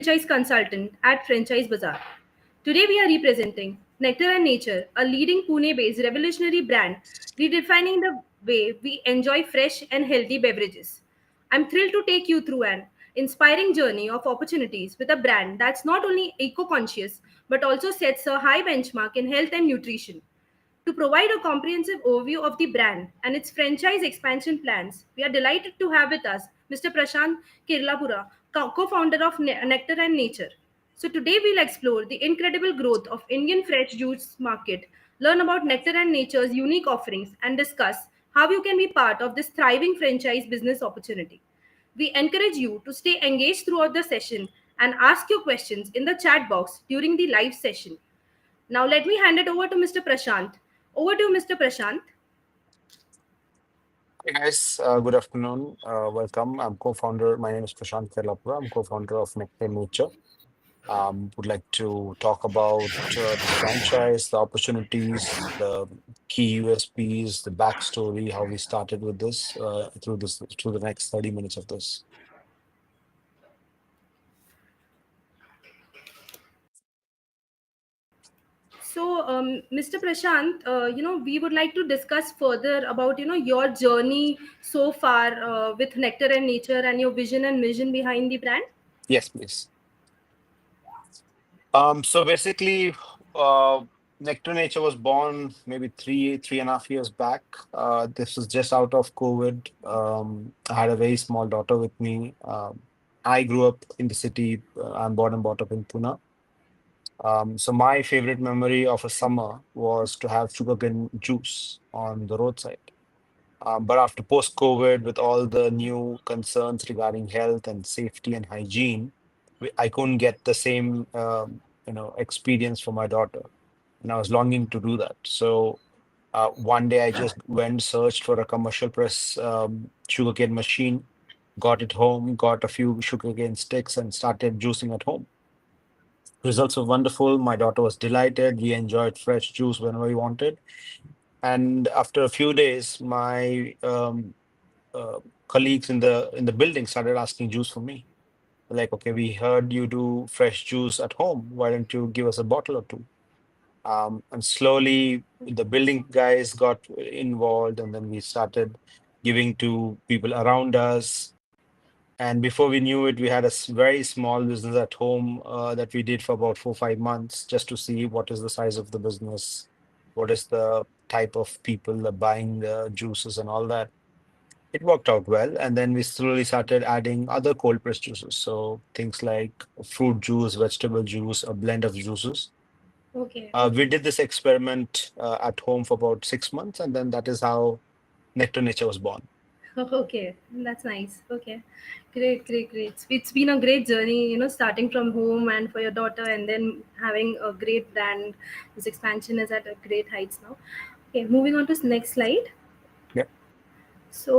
franchise consultant at Franchise Bazaar. Today we are representing Nectar and Nature, a leading Pune-based revolutionary brand redefining the way we enjoy fresh and healthy beverages. I'm thrilled to take you through an inspiring journey of opportunities with a brand that's not only eco-conscious but also sets a high benchmark in health and nutrition. To provide a comprehensive overview of the brand and its franchise expansion plans, we are delighted to have with us Mr. Prashant Kirlapura, co-founder of Nectar and Nature. So today we'll explore the incredible growth of Indian fresh juice market, learn about Nectar and Nature's unique offerings, and discuss how you can be part of this thriving franchise business opportunity. We encourage you to stay engaged throughout the session and ask your questions in the chat box during the live session. Now let me hand it over to Mr. Prashant. Over to you, Mr. Prashant. Hey guys, good afternoon. Welcome. I'm co-founder. My name is Prashant Kerlapura. I'm co-founder of Nectar Nature. Would like to talk about the franchise, the opportunities, the key USPs, the backstory, how we started with this through the next 30 minutes of this. So, Mr. Prashant, we would like to discuss further about, your journey so far with Nectar and Nature and your vision and mission behind the brand. Yes, please. So basically, uh, Nectar Nature was born maybe 3.5 years back. This was just out of COVID. I had a very small daughter with me. I grew up in the city. I'm born and brought up in Pune. So my favorite memory of a summer was to have sugarcane juice on the roadside. But after post-COVID, with all the new concerns regarding health and safety and hygiene, I couldn't get the same experience for my daughter, and I was longing to do that. So one day I just went searched for a commercial press sugarcane machine, got it home, got a few sugarcane sticks, and started juicing at home. Results were wonderful. My daughter was delighted. We enjoyed fresh juice whenever we wanted. And after a few days, my uh, colleagues in the building started asking juice for me. Like, okay, we heard you do fresh juice at home. Why don't you give us a bottle or two? And slowly the building guys got involved, and then we started giving to people around us. And before we knew it, we had a very small business at home that we did for about 4 5 months just to see what is the size of the business, what is the type of people that buying the juices and all that. It worked out well, and then we slowly started adding other cold pressed juices. So things like fruit juice, vegetable juice, a blend of juices. Okay. We did this experiment at home for about 6 months, and then that is how Nectar Nature was born. Okay, that's nice. Okay, great, great, great. It's been a great journey, starting from home and for your daughter, and then having a great brand. This expansion is at a great heights now. Okay, moving on to next slide. Yeah, So,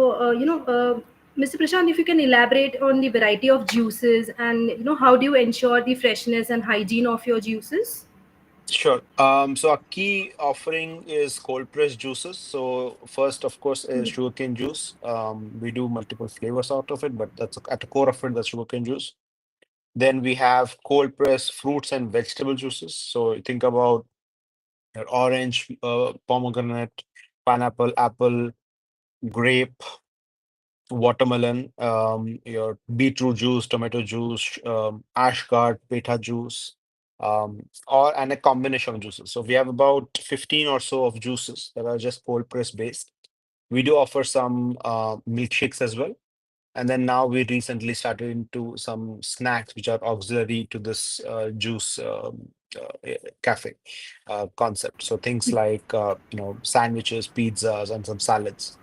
Mr. Prashant, if you can elaborate on the variety of juices and, how do you ensure the freshness and hygiene of your juices? sure. So our key offering is cold pressed juices. So first, of course, is sugarcane juice. We do multiple flavors out of it, but that's at the core of it, that's sugarcane juice. Then we have cold pressed fruits and vegetable juices. So think about your orange, pomegranate, pineapple, apple, grape, watermelon, your beetroot juice, tomato juice, ashgard, peta juice, or and a combination of juices. So we have about 15 or so of juices that are just cold press based. We do offer some milkshakes as well. And then now we recently started into some snacks which are auxiliary to this juice cafe concept. So things like sandwiches, pizzas, and some salads.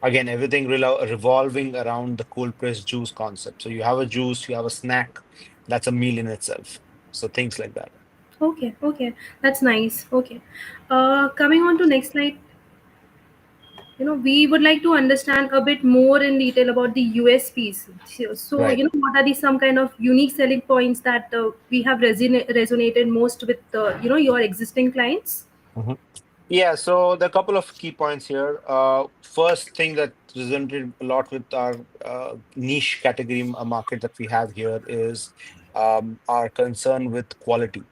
Again, everything revolving around the cold pressed juice concept. So you have a juice, you have a snack, that's a meal in itself. So things like that. Okay, okay, that's nice. Okay, coming on to next slide. We would like to understand a bit more in detail about the USPs. So, Right. what are the some kind of unique selling points that we have resonated most with, your existing clients? Mhm. Yeah, so there are a couple of key points here. First thing that resonated a lot with our niche category market that we have here is are concerned with quality.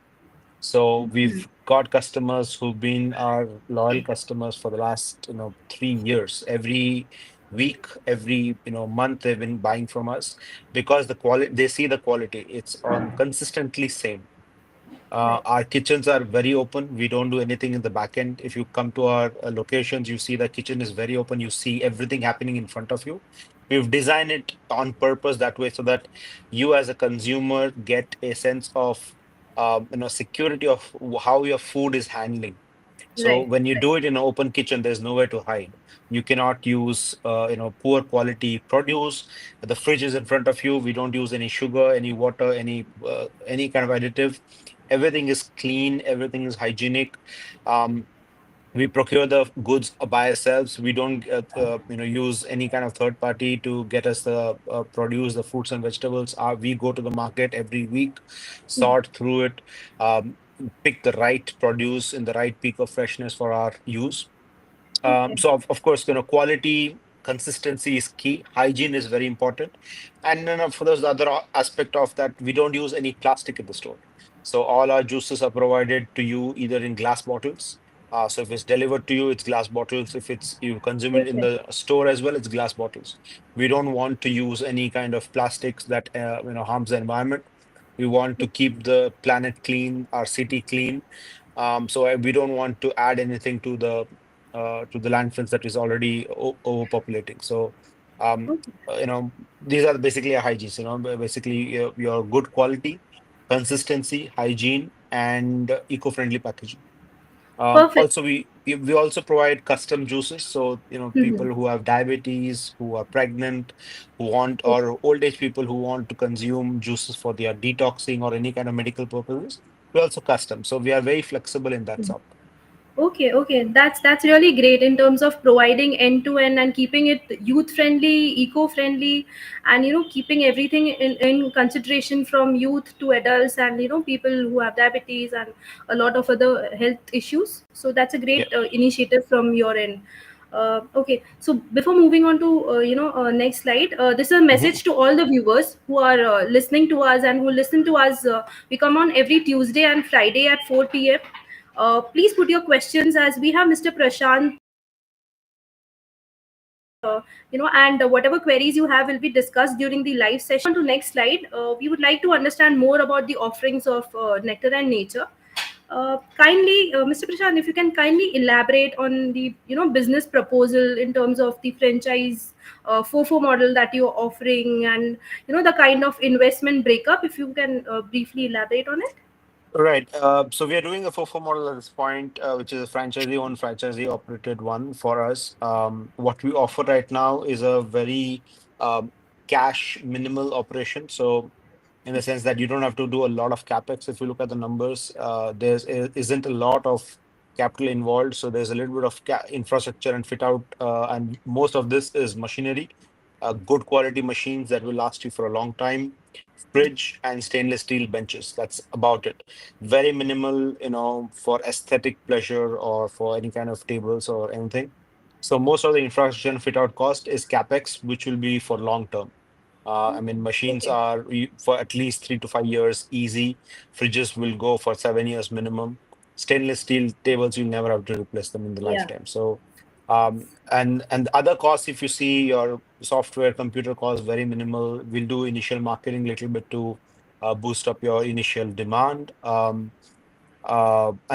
So we've got customers who've been our loyal customers for the last, 3 years. Every week, every, month, they've been buying from us because the quality, they see the quality. It's on consistently same. Right. Our kitchens are very open. We don't do anything in the back end. If you come to our locations, you see the kitchen is very open. You see everything happening in front of you. We've designed it on purpose that way so that you, as a consumer, get a sense of, security of how your food is handling. So Right. when you Right. do it in an open kitchen, there's nowhere to hide. You cannot use, poor quality produce. The fridge is in front of you. We don't use any sugar, any water, any kind of additive. Everything is clean. Everything is hygienic. Um, we procure the goods by ourselves. We don't, use any kind of third party to get us the produce, the fruits and vegetables. We go to the market every week, sort through it, um, pick the right produce in the right peak of freshness for our use. Okay. So of course, quality, consistency is key. Hygiene is very important, and then for those the other aspect of that, we don't use any plastic in the store. So all our juices are provided to you either in glass bottles. So if it's delivered to you, it's glass bottles. If it's you consume it in Okay. the store as well, it's glass bottles. We don't want to use any kind of plastics that harms the environment. We want to keep the planet clean, our city clean. So we don't want to add anything to the landfills that is already overpopulating. So, um, Okay. these are basically a hygienes. Basically your good quality, consistency, hygiene, and eco-friendly packaging. Perfect. Also, we also provide custom juices. So, Mhm. people who have diabetes, who are pregnant, who want, Okay. or old age people who want to consume juices for their detoxing or any kind of medical purposes, we also custom. So we are very flexible in that sort. Okay, okay, that's really great in terms of providing end to end and keeping it youth friendly, eco friendly, and keeping everything in consideration from youth to adults and people who have diabetes and a lot of other health issues. So that's a Yeah. great initiative from your end. Okay, so before moving on to next slide, this is a Mhm. message to all the viewers who are listening to us and who listen to us. We come on every Tuesday and Friday at 4 p.m. Please put your questions as we have Mr. Prashant, and whatever queries you have will be discussed during the live session. On to next slide. We would like to understand more about the offerings of Nectar and Nature. Kindly, Mr. Prashant, if you can kindly elaborate on the business proposal in terms of the franchise FOFO model that you're offering, and the kind of investment breakup. If you can briefly elaborate on it. Right. So we are doing a FOFO model at this point, which is a franchisee-owned, franchisee-operated one for us. What we offer right now is a very um, cash minimal operation. So in the sense that you don't have to do a lot of capex. If you look at the numbers, isn't a lot of capital involved. So there's a little bit of infrastructure and fit out, and most of this is machinery, good quality machines that will last you for a long time, fridge and stainless steel benches. That's about it. Very minimal, for aesthetic pleasure or for any kind of tables or anything. So most of the infrastructure and fit out cost is capex, which will be for long term. I mean, machines Okay. are for at least 3 to 5 years easy. Fridges will go for 7 years minimum. Stainless steel tables, you never have to replace them in the Yeah. lifetime. So, and other costs, if you see your software, computer costs, very minimal. We'll do initial marketing little bit to boost up your initial demand. And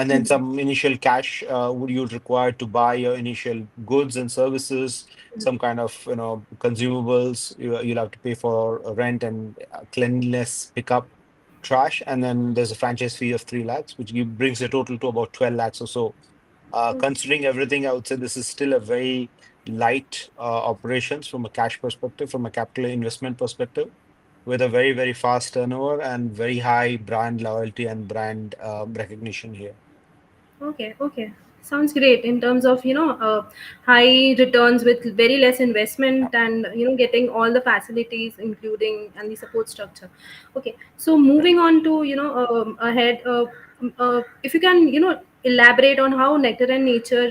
then some initial cash would you require to buy your initial goods and services, some kind of consumables. You'll have to pay for rent and cleanliness, pickup, trash, and then there's a franchise fee of 3 lakhs, which brings the total to about 12 lakhs or so. Considering everything, I would say this is still a very light operations from a cash perspective, from a capital investment perspective, with a very, very fast turnover and very high brand loyalty and brand recognition here. Okay, okay. Sounds great in terms of high returns with very less investment and getting all the facilities including and the support structure. Okay, so Right. moving on to ahead, if you can elaborate on how Nectar and Nature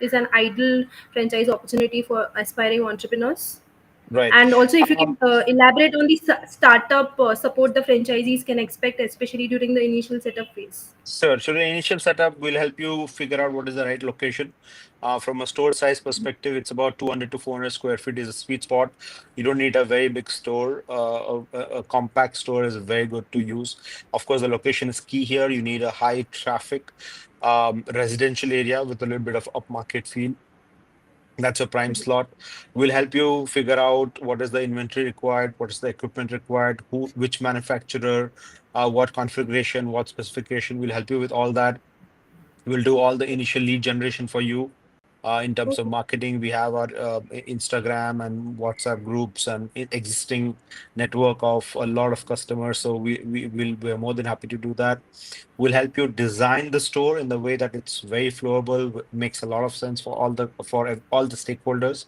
is an ideal franchise opportunity for aspiring entrepreneurs. Right. And also, if you can Um, elaborate on the startup support the franchisees can expect, especially during the initial setup phase. Sure. So the initial setup will help you figure out what is the right location. From a store size perspective, it's about 200 to 400 square feet is a sweet spot. You don't need a very big store. A compact store is very good to use. Of course, the location is key here. You need a high traffic residential area with a little bit of upmarket feel. That's a prime slot. Will help you figure out what is the inventory required, what is the equipment required, which manufacturer, what configuration, what specification. Will help you with all that. We'll do all the initial lead generation for you. In terms of Okay. marketing, we have our Instagram and WhatsApp groups and existing network of a lot of customers. So we're more than happy to do that. We'll help you design the store in the way that it's very flowable, makes a lot of sense for all the stakeholders.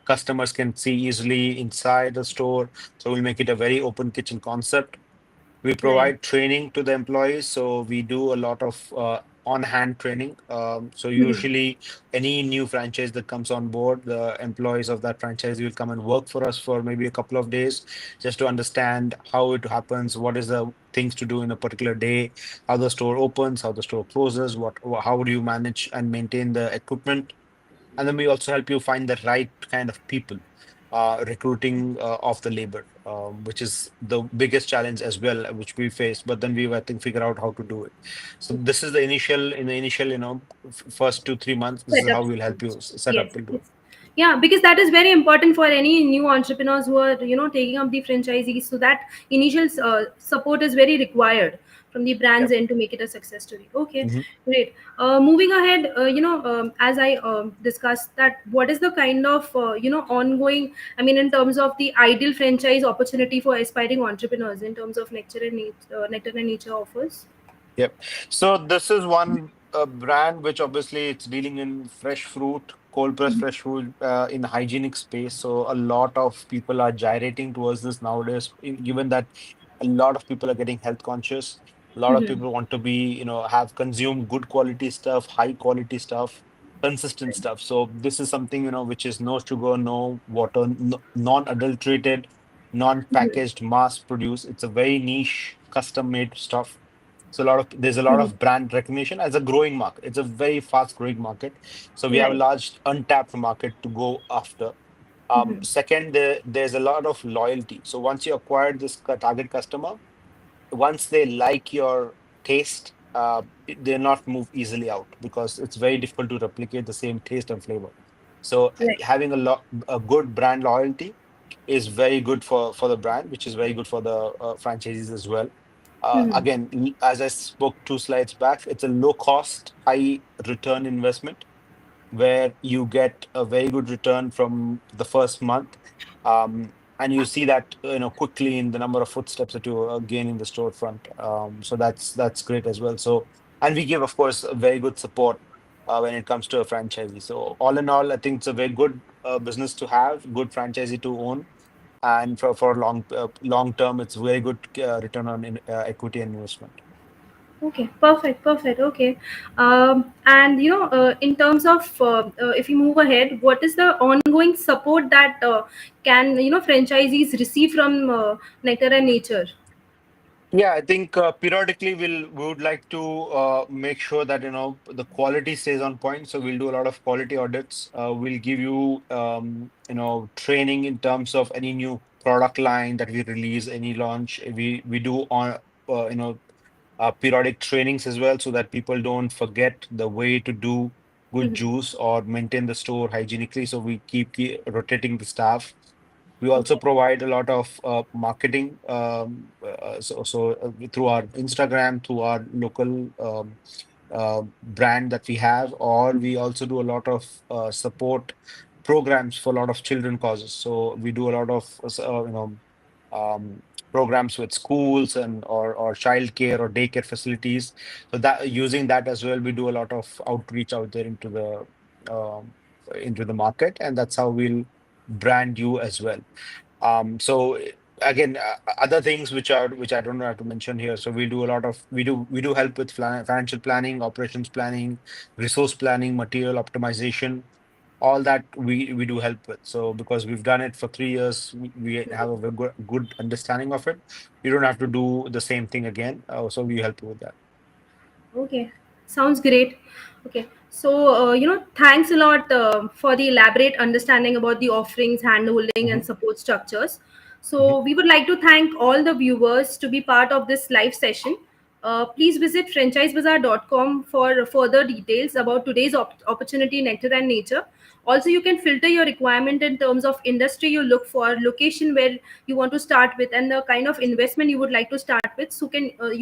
Customers can see easily inside the store. So we'll make it a very open kitchen concept. We Right. provide training to the employees, so we do a lot of on-hand training. So Mhm. usually, any new franchise that comes on board, the employees of that franchise will come and work for us for maybe a couple of days, just to understand how it happens, what is the things to do in a particular day, how the store opens, how the store closes, how do you manage and maintain the equipment, and then we also help you find the right kind of people, recruiting of the labor, which is the biggest challenge as well, which we face. But then we, I think, figure out how to do it. So this is the initial, first 2 3 months. This is how Setup we'll help you stage. set Yes, up. We'll do it. yes. Yeah, because that is very important for any new entrepreneurs who are taking up the franchisees. So that initial support is very required from the brand's Yep. end to make it a success story. Okay, Mhm. great. Moving ahead, as I discussed that, what is the kind of ongoing, I mean, in terms of the ideal franchise opportunity for aspiring entrepreneurs in terms of Nectar and Nature offers. Yep. So this is one brand which obviously it's dealing in fresh fruit, cold pressed fresh fruit in hygienic space. So a lot of people are gyrating towards this nowadays, given that a lot of people are getting health conscious. A lot of Mm-hmm. people want to be, have consumed good quality stuff, high quality stuff, consistent stuff. So this is something, which is no sugar, no water, no, non-adulterated, non-packaged, mass produced. It's a very niche, custom made stuff. So there's a lot Mm-hmm. of brand recognition as a growing market. It's a very fast growing market. So we have a Right. large untapped market to go after. Mm-hmm. Second, there's a lot of loyalty. So once you acquire this target customer, once they like your taste, they're not move easily out because it's very difficult to replicate the same taste and flavor. So Right. having a good brand loyalty is very good for the brand, which is very good for the franchisees as well. Mm-hmm. Again, as I spoke 2 slides back, it's a low cost, high return investment where you get a very good return from the first month. And you see that quickly in the number of footsteps that you gain in the storefront. So that's great as well. So, and we give, of course, a very good support when it comes to a franchisee. So all in all, I think it's a very good business to have, good franchisee to own, and for long term, it's very good return on equity and investment. Okay, perfect, perfect. Okay, and in terms of if you move ahead, what is the ongoing support that can franchisees receive from Nectar and Nature? Yeah, I think periodically we would like to make sure that the quality stays on point. So we'll do a lot of quality audits. We'll give you training in terms of any new product line that we release, any launch. We do on periodic trainings as well, so that people don't forget the way to do good Mhm. juice or maintain the store hygienically. So we keep rotating the staff. We also Okay. provide a lot of marketing, through our Instagram, through our local brand that we have, or we also do a lot of support programs for a lot of children causes. So we do a lot of um, programs with schools and or childcare or daycare facilities. So that using that as well, we do a lot of outreach out there um, into the market, and that's how we'll brand you as well. So again, other things which I don't know how to mention here. So we do help with financial planning, operations planning, resource planning, material optimization. all that we do help with. So because we've done it for 3 years, we have a very good understanding of it. You don't have to do the same thing again. So we help you with that. Okay, sounds great. Okay, so thanks a lot for the elaborate understanding about the offerings, handholding, and Hmm. support structures. So Hmm. we would like to thank all the viewers to be part of this live session. Please visit franchisebazaar.com for further details about today's opportunity, nectar and nature. Also, you can filter your requirement in terms of industry you look for, location where you want to start with, and the kind of investment you would like to start with. So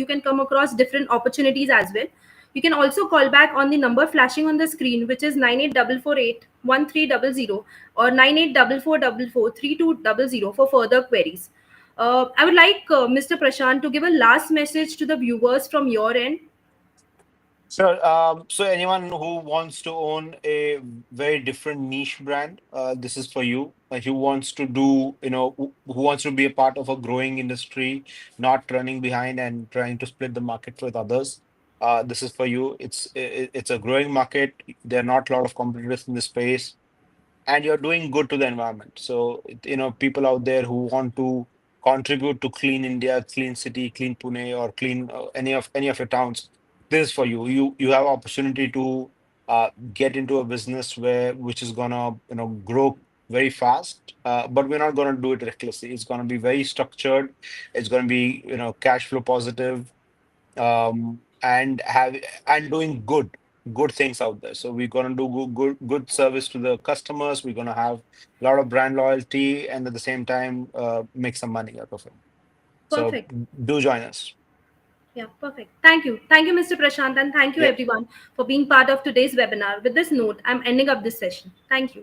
you can come across different opportunities as well. You can also call back on the number flashing on the screen, which is 9844813000 or 9844443200 for further queries. I would like Mr. Prashant to give a last message to the viewers from your end. Sure. So anyone who wants to own a very different niche brand, this is for you. Who wants to do, who wants to be a part of a growing industry, not running behind and trying to split the market with others. This is for you. It's a growing market. There are not a lot of competitors in the space, and you're doing good to the environment. So, people out there who want to contribute to clean India, clean city, clean Pune, or clean any of your towns, this is for you. You have opportunity to get into a business which is gonna grow very fast, but we're not gonna do it recklessly. It's gonna be very structured. It's gonna be cash flow positive, and doing good things out there. So we're gonna do good service to the customers. We're gonna have a lot of brand loyalty, and at the same time, make some money out of it. So Perfect. do join us. Yeah, perfect. Thank you. Thank you, Mr. Prashant, and thank you Yep. everyone for being part of today's webinar. With this note, I'm ending up this session. Thank you. Thank you.